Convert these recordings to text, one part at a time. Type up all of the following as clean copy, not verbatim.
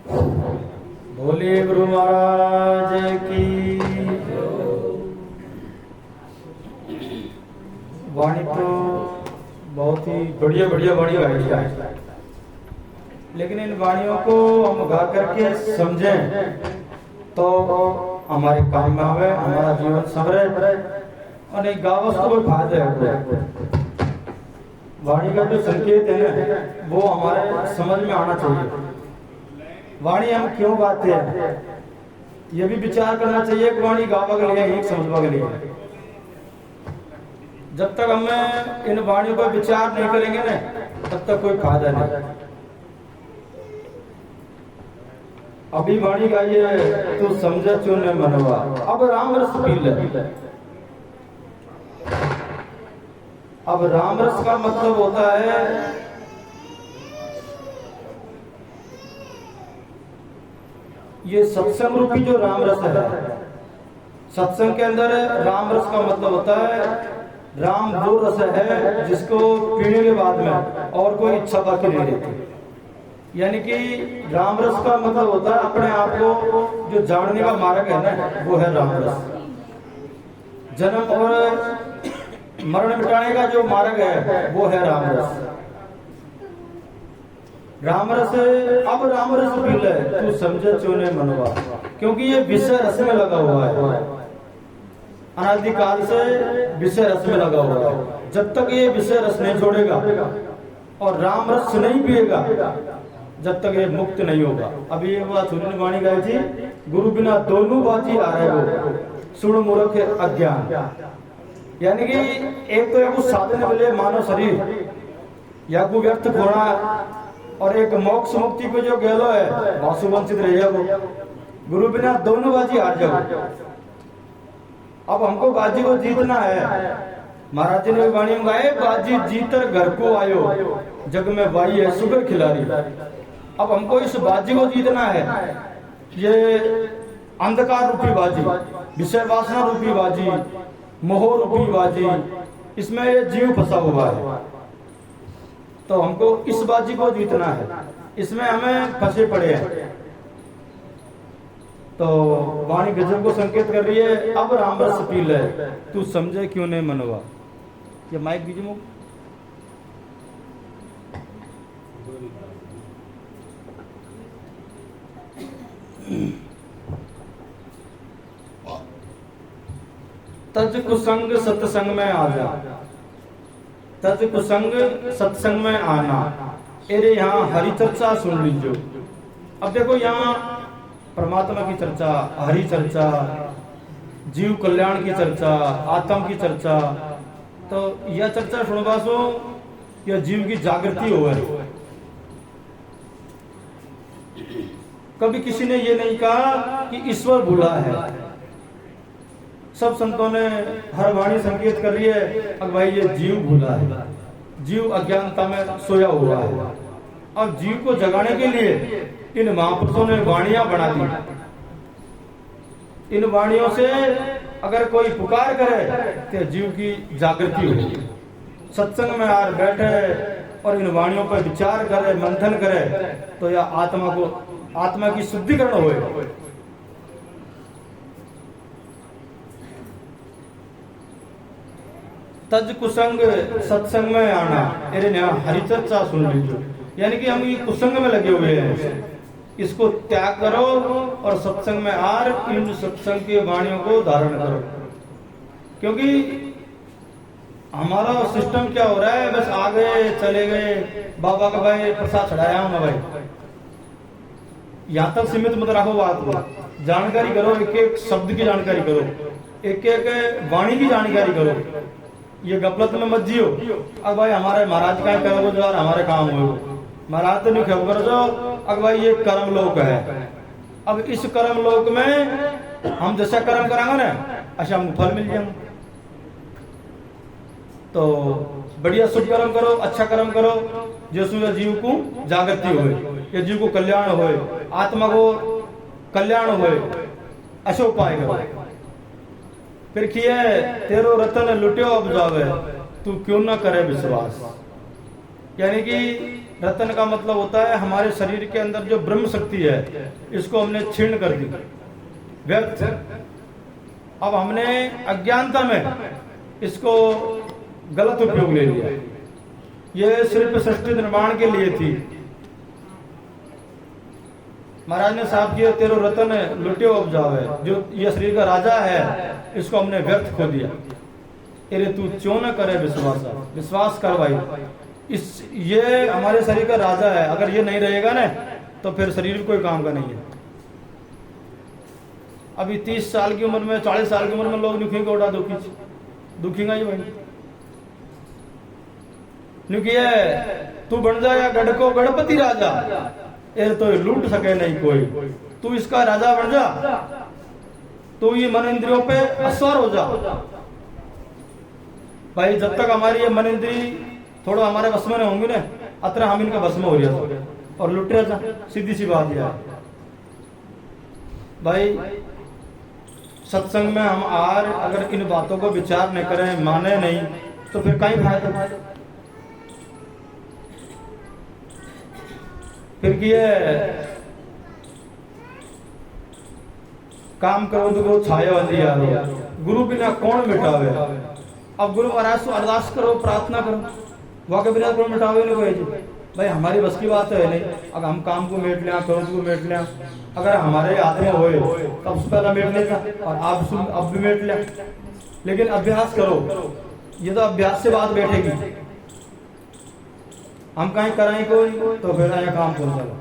बोले गुरु महाराज की। वाणी तो बहुत ही बढ़िया बढ़िया वाणी गाई है, लेकिन इन वाणियों को हम गा करके समझें तो हमारे काम में आवे, हमारा जीवन संवरे और एक गावस को कोई फायदा है। वाणी का जो संकेत है ना, वो हमारे समझ में आना चाहिए। वाणी हम क्यों गाते हैं, ये भी विचार करना चाहिए कि वाणी गावा के लिए एक समझवा के लिए। जब तक हम इन वाणियों पर विचार नहीं करेंगे ना, तब तक कोई फायदा नहीं। अभी वाणी गाइए तू समझे चुने मनवा, अब राम रस पी ले। अब राम रस का मतलब होता है ये सत्संग रूपी जो राम रस है। सत्संग के अंदर राम रस का मतलब होता है, राम वो रस है जिसको पीने के बाद में और कोई इच्छा बाकी नहीं रहती। यानी कि राम रस का मतलब होता है अपने आप को जो जानने का मार्ग है ना, वो है राम रस। जन्म और मरण मिटाने का जो मार्ग है वो है राम रस। राम रस, अब राम रस पी ले तू समझे चुने मनवा, क्योंकि ये विषय रस में लगा हुआ है। अनादिकाल से विषय रस में लगा हुआ है। जब तक ये विषय रस नहीं छोड़ेगा और राम रस नहीं पिएगा, जब तक ये मुक्त नहीं होगा। अभी ये बात सुनने वाणी गाई थी, गुरु बिना दोनों बाजी आ रहे हो, सुन मूर्ख अज्ञान। यानी कि एक तो एक साधन मिले मानव शरीर या को व्यर्थ होना, और एक मोक्ष मुक्ति को जो गेलो है वासुवंचित रहिए वो। गुरु बिना दोनों बाजी हार जाओ। अब हमको बाजी को जीतना है। महाराज जी ने वाणी में गाए, बाजी जीतर घर को आयो, जग में बाई है सुगर खिलाड़ी। अब हमको इस बाजी को जीतना है। ये अंधकार रूपी बाजी, विषय वासना रूपी बाजी, मोह रूपी बाजी, इसमें ये जीव फंसा हुआ है। तो हमको इस बाजी को जीतना है, इसमें हमें फंसे पड़े हैं। तो वाणी गजब को संकेत कर रही है, अब राम रस पी ले तू समझे क्यों नहीं मनवा। ये माइक दीजिए मुझे। तज कुसंग सत्संग में आ जा, तज कुसंग सत्संग में आना। अरे यहाँ हरि चर्चा सुन लीजिए। अब देखो यहाँ परमात्मा की चर्चा, हरि चर्चा, जीव कल्याण की चर्चा, आत्म की चर्चा, तो यह चर्चा सुनवा सो यह जीव की जागृति हो है। कभी किसी ने ये नहीं कहा कि ईश्वर भूला है। सब संतों ने हर वाणी संकेत कर रही है, अब भाई ये जीव भूला है, जीव अज्ञानता में सोया हुआ है। अब जीव को जगाने के लिए इन महापुरुषों ने वाणियां बना दी। इन वाणियों से अगर कोई पुकार करे तो जीव की जागृति होगी। सत्संग में आकर बैठे और इन वाणियों पर विचार करे, मंथन करे, तो यह आत्मा की शुद्धिकरण होए। तज कुसंग सत्संग में आना, अरे हरि चर्चा सुन लीजिए। यानी कि हम ये कुसंग में लगे हुए हैं, इसको त्याग करो और सत्संग में आर इन सत्संग की वाणियों को धारण करो। क्योंकि हमारा सिस्टम क्या हो रहा है, बस आ गए चले गए, बाबा का भाई प्रसाद चढ़ाया हूं भाई, यहां तक सीमित मत रखो बात को। जानकारी करो, एक एक शब्द की जानकारी करो, एक एक वाणी की जानकारी करो। ये गपलत में मत जियो। अब भाई हमारे महाराज का करोगे जो हमारे काम हो, महाराज तो नहीं खबर जो। अब भाई ये कर्म लोक है, अब इस कर्म लोक में हम जैसा कर्म करांगे ना, अच्छा हमको फल मिल जाएंगे। तो बढ़िया शुभ कर्म करो, अच्छा कर्म करो, जिसमें जीव को जागृति होए, ये जीव को कल्याण होए, आत्मा को कल्याण होए, अच्छा उपाय करो। फिर किए तेरो रतन लुटियो अब जावे, तू क्यों ना करे विश्वास। यानी कि रतन का मतलब होता है हमारे शरीर के अंदर जो ब्रह्म शक्ति है, इसको हमने छीण कर दी, व्यर्थ। अब हमने अज्ञानता में इसको गलत उपयोग ले लिया। ये सिर्फ सृष्टि निर्माण के लिए थी। महाराज ने साफ किया, तेरो रतन लुट्यो उपजावे, जो ये शरीर का राजा है, इसको हमने व्यर्थ खो दिया। अरे तू क्यों न करे विश्वास कर भाई, ये हमारे शरीर का राजा है, अगर ये नहीं रहेगा ना तो फिर शरीर कोई काम का नहीं है। अभी 30 साल की उम्र में, 40 साल की उम्र में लोग दुखी गोड़ा दुखीगा ही भाई, क्योंकि तू बन जाएगा गढ़ को गणपति राजा, ये तो लूट सके नहीं कोई, तू इसका राजा बन जा, तू ये मन इंद्रियों पे असर हो जा। भाई जब तक हमारी ये मन इंद्री थोड़ा हमारे बस में होंगे ना, अतरा हम इनका बस में हो रहा और लुट रहा जा, सीधी सी बात यह है। भाई सत्संग में हम अगर इन बातों को विचार नहीं करें, माने नहीं, तो फिर कहीं फायदा। फिर काम करो तो छाया वाली यारो, गुरु बिना कौन मिटावे। अब गुरु महाराज से अरदास करो, प्रार्थना करो, वाके बिना कौन मिटावे नहीं कोई भाई, हमारी बस की बात है नहीं। अगर हम काम को मेट लिया, क्रोध को मेट लिया, अगर हमारे हाथ में होए तब उससे पहला मेट लेगा, और आप अब भी मेट लिया। लेकिन अभ्यास करो, ये तो अभ्यास से बात बैठेगी। हम कहीं कराएं कोई तो फिर आया काम कौन चला।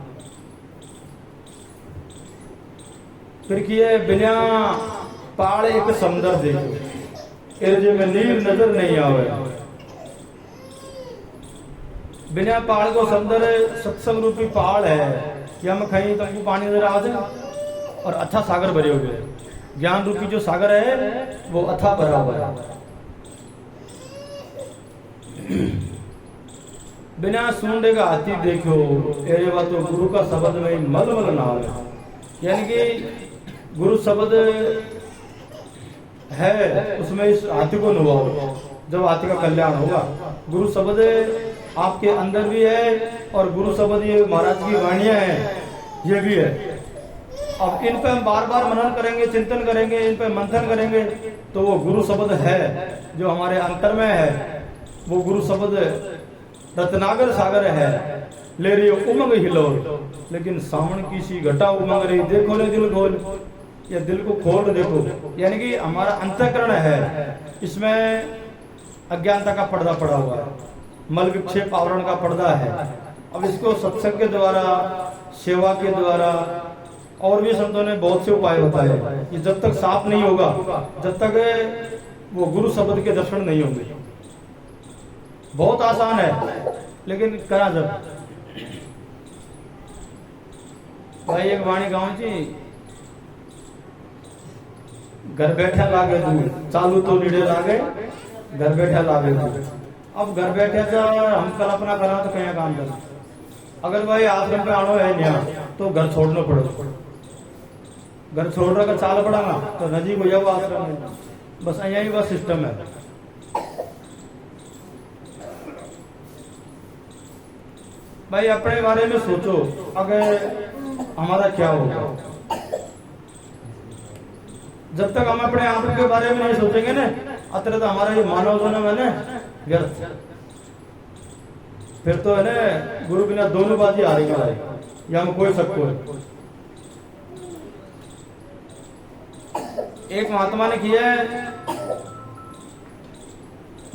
फिर किए बिना पहाड़ एक समुद्र देखो, एरजे में नील नजर नहीं आवे। बिना पहाड़ को समुद्र सत्संग रूपी पहाड़ है कि हम कहीं तुमको पानी नजर आ जाए, और अच्छा सागर भरे हुए, ज्ञान रूपी जो सागर है वो अथा भरा हुआ है। बिना सूंडे का हाथी देखो, ये बात तो गुरु का शब्द में मलमल नाम है। यानी कि गुरु शब्द है, उसमें इस हाथी को नुभाओ, जब हाथी का कल्याण होगा। गुरु शब्द आपके अंदर भी है, और गुरु शब्द ये महाराज की वाणियां हैं, ये भी है। अब इन पे हम बार बार मनन करेंगे, चिंतन करेंगे, इन पे मंथन करेंगे, तो वो गुरु शब्द है जो हमारे अंतर में है। वो गुरु शब्द रत्नागर सागर है, ले रही उमंग हिलोर, लेकिन सामन की सी घटा उमंग रही, देखो ले दिल खोल, या दिल को खोल देखो। यानी कि हमारा अंतःकरण है, इसमें अज्ञानता का पर्दा पड़ा हुआ है, मल विक्षेप आवरण का पर्दा है। अब इसको सत्संग के द्वारा, सेवा के द्वारा, और भी संतों ने बहुत से उपाय बताए कि जब तक साफ नहीं होगा, जब तक वो गुरु शब्द के दर्शन नहीं होंगे। बहुत आसान है, लेकिन करा जब भाई एक वाणी गाँव जी, घर बैठा लागे दूर, चालू तो नीड़े लागे, घर बैठा लागे दूर। अब घर बैठे हम कल्पना करा तो कहीं काम कर, अगर भाई आश्रम पे आनो है यहाँ तो घर छोड़ना पड़ेगा, घर छोड़ रहा का चाल पड़ा ना तो नजीक हो जाओ आश्रम में, बस यही बस सिस्टम है। भाई अपने बारे में सोचो, अगर हमारा क्या होगा। जब तक हम अपने आप के बारे में नहीं सोचेंगे ना, अतर तो हमारा ये मानव जन्म है ना व्यर्थ। फिर तो है ना गुरु बिना दोनों बाजी आ रही है, या हम कोई सबको है। एक महात्मा ने किया है,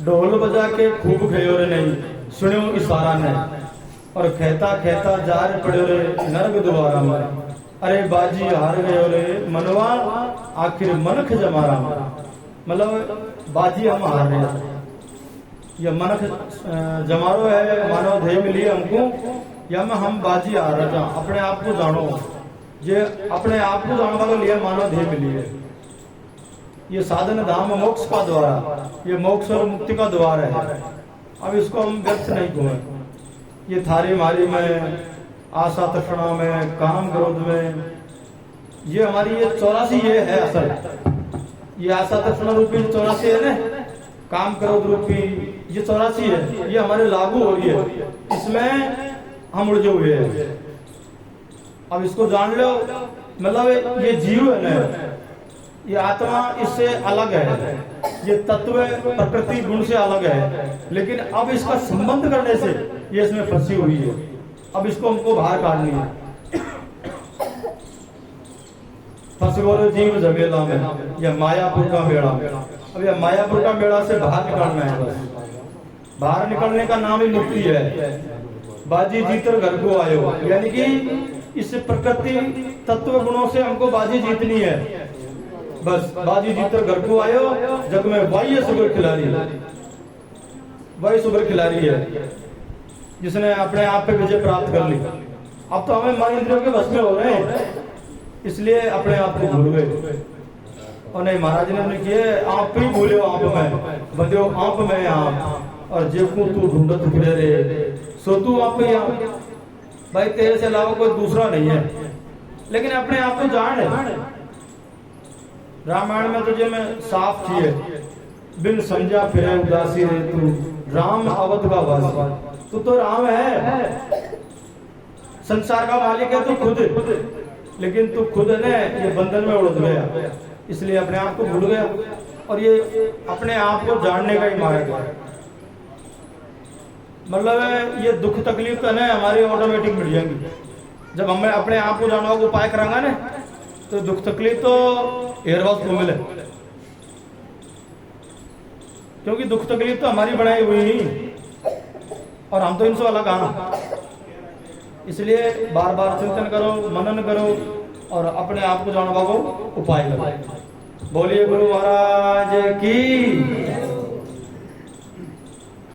ढोल बजा के खूब खेयो रे नहीं सुनो इशारा ने, और कहता कहता जार पड़ो रे नरक दोबारा में। अरे बाजी हार गयो रे मनवा, आखिर मनख जमारा। मतलब बाजी हम हार रहे हैं, ये मनख जमारो है, मानव ध्येय मिली हमको, या में हम बाजी हार रहे हैं। अपने आप को जानो, ये अपने आप को जानने के लिए मानव ध्येय मिली है। ये साधन धाम मोक्ष का द्वार, ये मोक्ष और मुक्ति का द्वार है। अब इसको हम व्यर्थ नहीं खोए। ये थारी मारी में, आशा तृष्णा में, काम क्रोध में, ये हमारी ये 84 ये है असल। ये आशा तृष्णा रूपी 84 है ना, काम करो रूपी ये 84 है, ये हमारे लागू हो रही है, इसमें हम उलझे हुए हैं। अब इसको जान लो, मतलब ये जीव है ना, ये आत्मा इससे अलग है, ये तत्व प्रकृति गुण से अलग है, लेकिन अब इसका संबंध करने से ये इसमें फंसी हुई है। अब इसको हमको बाहर काटनी है। फंस गो जीव झमेला में, यह मायापुर का मेला। अब यह मायापुर का मेला से बाहर निकलना है, बस बाहर निकलने का नाम ही मुक्ति है। बाजी जीतर घर को आयो, यानी कि इस प्रकृति तत्व गुणों से हमको बाजी जीतनी है। बस बाजी जीतर घर को आयो, जग में वही सुगर खिलाड़ी, वही सुगर खिलाड़ी है जिसने अपने आप पे विजय प्राप्त कर ली। अब तो हमें मन इंद्रियों के बस में हो रहे हैं, इसलिए अपने आप को भूल गए। और नहीं, महाराज ने किए आप ही भूले, आप में बंदे आप में आप, और जेकू तू ढूंढत फिरे रे, सो तू आप ही आप। भाई तेरे से अलावा कोई दूसरा नहीं है, लेकिन अपने आप को जान है। रामायण में तुझे मैं साफ किए, बिन समझा फिरे उदासी रे तू, राम अवध का वासी। तू तो राम है, संसार का मालिक है तू खुद, लेकिन तू खुद ने ये बंधन में उलझ गया, इसलिए अपने आप को भूल गया। और ये अपने आप को जानने का ही मार्ग है। मतलब ये दुख तकलीफ तो ना हमारी ऑटोमेटिक मिट जाएंगी जब हमें अपने आप को जानने का उपाय करांगा ना, तो दुख तकलीफ तो एयरवास को मिले, क्योंकि दुख तकलीफ तो हमारी बनाई हुई ही, और हम तो इनसे अलग आना। इसलिए बार बार चिंतन करो, मनन करो, और अपने आप को जानने का उपाय करो। बोलिए गुरु महाराज की।